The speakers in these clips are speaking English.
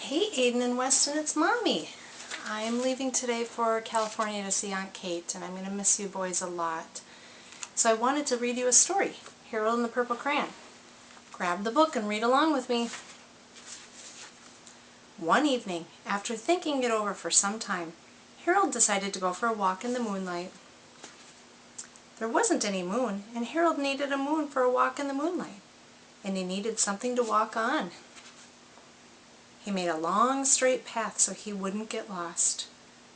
Hey Aiden and Weston, it's Mommy. I'm leaving today for California to see Aunt Kate, and I'm going to miss you boys a lot. So I wanted to read you a story, Harold and the Purple Crayon. Grab the book and read along with me. One evening, after thinking it over for some time, Harold decided to go for a walk in the moonlight. There wasn't any moon, and Harold needed a moon for a walk in the moonlight, and he needed something to walk on. He made a long straight path so he wouldn't get lost,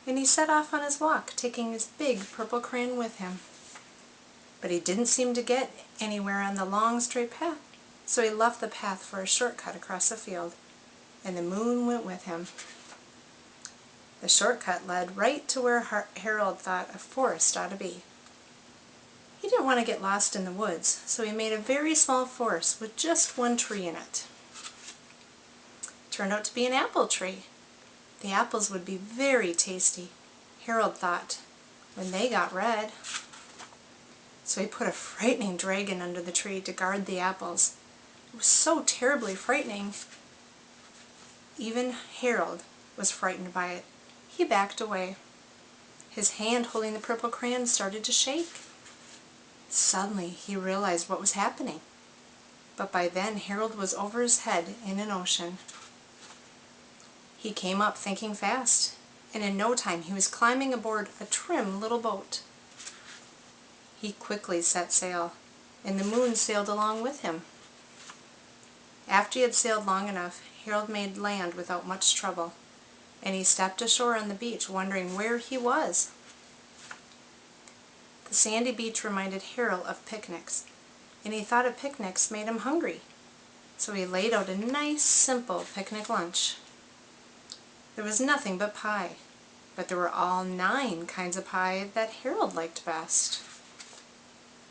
and he set off on his walk, taking his big purple crayon with him. But he didn't seem to get anywhere on the long straight path, so he left the path for a shortcut across the field, and the moon went with him. The shortcut led right to where Harold thought a forest ought to be. He didn't want to get lost in the woods, so he made a very small forest with just one tree in it. Turned out to be an apple tree. The apples would be very tasty, Harold thought, when they got red. So he put a frightening dragon under the tree to guard the apples. It was so terribly frightening. Even Harold was frightened by it. He backed away. His hand holding the purple crayon started to shake. Suddenly he realized what was happening. But by then Harold was over his head in an ocean. He came up thinking fast, and in no time he was climbing aboard a trim little boat. He quickly set sail, and the moon sailed along with him. After he had sailed long enough, Harold made land without much trouble, and he stepped ashore on the beach wondering where he was. The sandy beach reminded Harold of picnics, and he thought of picnics made him hungry, so he laid out a nice, simple picnic lunch. There was nothing but pie, but there were all 9 kinds of pie that Harold liked best.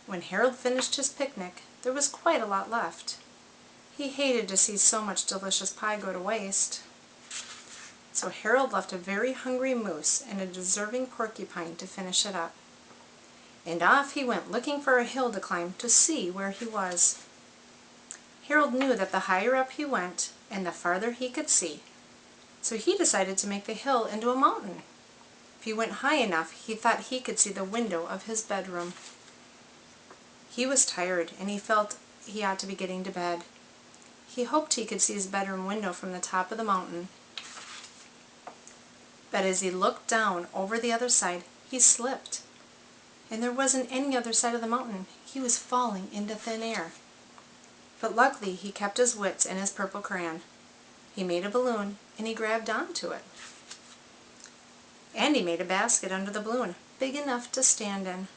When Harold finished his picnic, there was quite a lot left. He hated to see so much delicious pie go to waste. So Harold left a very hungry moose and a deserving porcupine to finish it up. And off he went looking for a hill to climb to see where he was. Harold knew that the higher up he went, and the farther he could see, so he decided to make the hill into a mountain. If he went high enough, he thought he could see the window of his bedroom. He was tired, and he felt he ought to be getting to bed. He hoped he could see his bedroom window from the top of the mountain. But as he looked down over the other side, he slipped, and there wasn't any other side of the mountain. He was falling into thin air. But luckily, he kept his wits and his purple crayon. He made a balloon, and he grabbed onto it. And he made a basket under the balloon, big enough to stand in.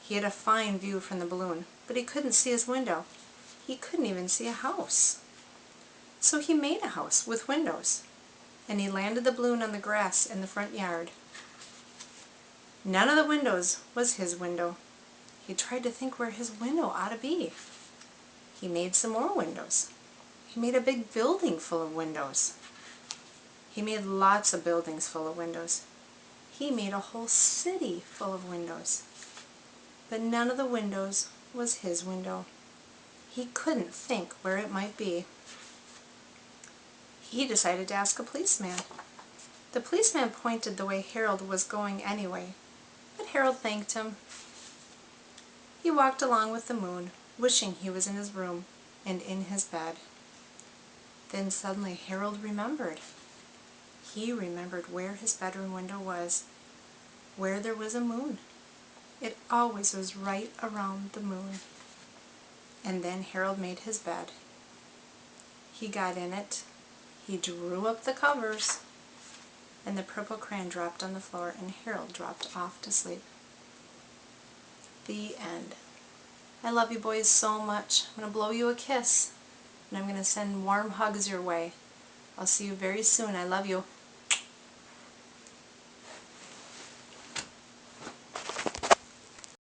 He had a fine view from the balloon, but he couldn't see his window. He couldn't even see a house. So he made a house with windows, and he landed the balloon on the grass in the front yard. None of the windows was his window. He tried to think where his window ought to be. He made some more windows. He made a big building full of windows. He made lots of buildings full of windows. He made a whole city full of windows. But none of the windows was his window. He couldn't think where it might be. He decided to ask a policeman. The policeman pointed the way Harold was going anyway, but Harold thanked him. He walked along with the moon, wishing he was in his room and in his bed. Then suddenly Harold remembered. He remembered where his bedroom window was, where there was a moon. It always was right around the moon. And then Harold made his bed. He got in it, he drew up the covers, and the purple crayon dropped on the floor, and Harold dropped off to sleep. The end. I love you boys so much. I'm going to blow you a kiss, and I'm going to send warm hugs your way. I'll see you very soon. I love you.